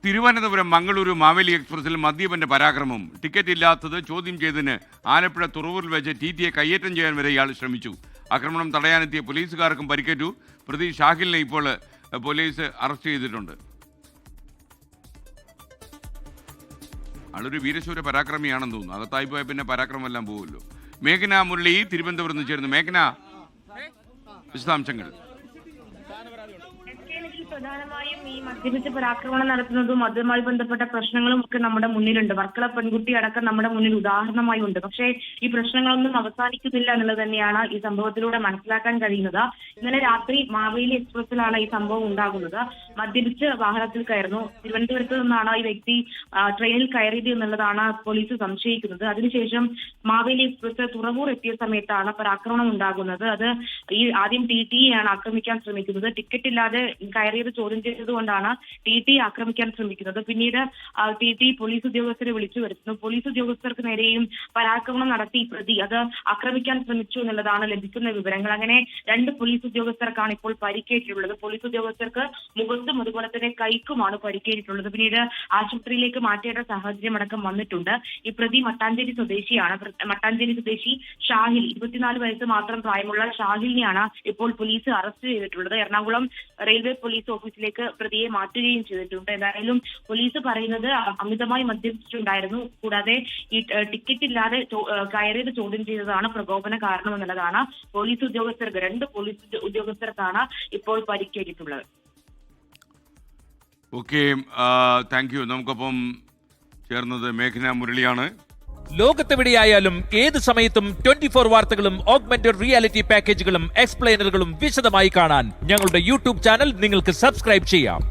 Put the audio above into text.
Thiruvananthapuram Mangaluru Maveli എക്സ്പ്രസിൽ മദ്യപന്റെ പരാക്രമം. Ticket ഇല്ലാത്തത് ചോദ്യം ചെയ്തതിന് ആലപ്പുഴ തുറവൂരിൽ വെച്ച് ടി.ടിയെ കയ്യേറ്റം ചെയ്യാൻ വരെ ഇയാൾ ശ്രമിച്ചു. ആക്രമണം തടയാനെത്തിയ പോലീസുകാർക്കും പരിക്കേറ്റു. പ്രതി ഷാഹിലിനെ ഇപ്പോൾ പോലീസ് അറസ്റ്റ് ചെയ്തിട്ടുണ്ട്. ആളൊരു വീരശൂര പരാക്രമിയാണെന്ന് തോന്നുന്നു. അകത്തായി പോയാൽ പിന്നെ പരാക്രമമെല്ലാം പോകുമല്ലോ. മേഘന മുരളി തിരുവനന്തപുരത്ത് നിന്ന് ചേരുന്നു. മേഘന, വിശദാംശങ്ങൾ. പ്രധാനമായും ഈ മദ്യപിച്ച് പരാക്രമണം നടത്തുന്നതും അതുമായി ബന്ധപ്പെട്ട പ്രശ്നങ്ങളും ഒക്കെ നമ്മുടെ മുന്നിലുണ്ട്. വർക്കല പെൺകുട്ടി അടക്കം നമ്മുടെ മുന്നിൽ ഉദാഹരണമായി ഉണ്ട്. പക്ഷേ ഈ പ്രശ്നങ്ങളൊന്നും അവസാനിക്കുന്നില്ല എന്നുള്ളത് തന്നെയാണ് ഈ സംഭവത്തിലൂടെ മനസ്സിലാക്കാൻ കഴിയുന്നത്. ഇന്നലെ രാത്രി മാവേലി എക്സ്പ്രസിലാണ് ഈ സംഭവം ഉണ്ടാകുന്നത്. മദ്യപിച്ച് വാഹനത്തിൽ കയറുന്നു. തിരുവനന്തപുരത്ത് നിന്നാണ് ഈ വ്യക്തി ട്രെയിനിൽ കയറിയത് എന്നുള്ളതാണ് പോലീസ് സംശയിക്കുന്നത്. അതിനുശേഷം മാവേലി എക്സ്പ്രസ് തുറവൂർ എത്തിയ സമയത്താണ് പരാക്രമണം ഉണ്ടാകുന്നത്. അത് ഈ ആദ്യം ടി.ടിയെയാണ് ആക്രമിക്കാൻ ശ്രമിക്കുന്നത്. ടിക്കറ്റ് ഇല്ലാതെ കയറിയത് ചോദ്യം ചെയ്തതുകൊണ്ടാണ് ടി.ടി ആക്രമിക്കാൻ ശ്രമിക്കുന്നത്. പിന്നീട് ടി.ടി പോലീസ് ഉദ്യോഗസ്ഥരെ വിളിച്ചു വരുത്തുന്നു. പോലീസ് ഉദ്യോഗസ്ഥർക്ക് നേരെയും പരാക്രമണം നടത്തി പ്രതി അത് ആക്രമിക്കാൻ ശ്രമിച്ചു എന്നുള്ളതാണ് ലഭിക്കുന്ന വിവരങ്ങൾ. അങ്ങനെ 2 പോലീസ് ഉദ്യോഗസ്ഥർക്കാണ് ഇപ്പോൾ പരിക്കേറ്റിട്ടുള്ളത്. പോലീസ് ഉദ്യോഗസ്ഥർക്ക് മുഖത്തും അതുപോലെ തന്നെ കൈക്കുമാണ് പരിക്കേറ്റിട്ടുള്ളത്. പിന്നീട് ആശുപത്രിയിലേക്ക് മാറ്റേണ്ട സാഹചര്യം അടക്കം വന്നിട്ടുണ്ട്. ഈ പ്രതി മട്ടാഞ്ചേരി സ്വദേശിയാണ്. മട്ടാഞ്ചേരി സ്വദേശി ഷാഹിൽ, 24 വയസ്സ് മാത്രം പ്രായമുള്ള ഷാഹിലിനെയാണ് ഇപ്പോൾ പോലീസ് അറസ്റ്റ് ചെയ്തിട്ടുള്ളത്. എറണാകുളം റെയിൽവേ പോലീസ് ഓഫീസിലേക്ക് പ്രതിയെ മാറ്റുകയും ചെയ്തിട്ടുണ്ട്. എന്തായാലും പോലീസ് പറയുന്നത് അമിതമായി മദ്യപിച്ചിട്ടുണ്ടായിരുന്നു. കൂടാതെ ഈ ടിക്കറ്റ് ഇല്ലാതെ കയറിയത് ചോദ്യം ചെയ്തതാണ് പ്രകോപന കാരണം എന്നുള്ളതാണ്. പോലീസ് ഉദ്യോഗസ്ഥർക്ക് 2 പോലീസ് ഉദ്യോഗസ്ഥർക്കാണ് ഇപ്പോൾ പരിക്കേറ്റിട്ടുള്ളത്. Okay, thank you. നമുക്കൊപ്പം ചേർന്നത് മേഘന മുരളിയാണ്. ലോകത്തെവിടെയായാലും ഏത് സമയത്തും 24 വാർത്തകളും ഓഗ്മെന്റഡ് റിയാലിറ്റി പാക്കേജുകളും എക്സ്പ്ലെയിനറുകളും വിശദമായി കാണാൻ ഞങ്ങളുടെ യൂട്യൂബ് ചാനൽ നിങ്ങൾക്ക് സബ്സ്ക്രൈബ് ചെയ്യാം.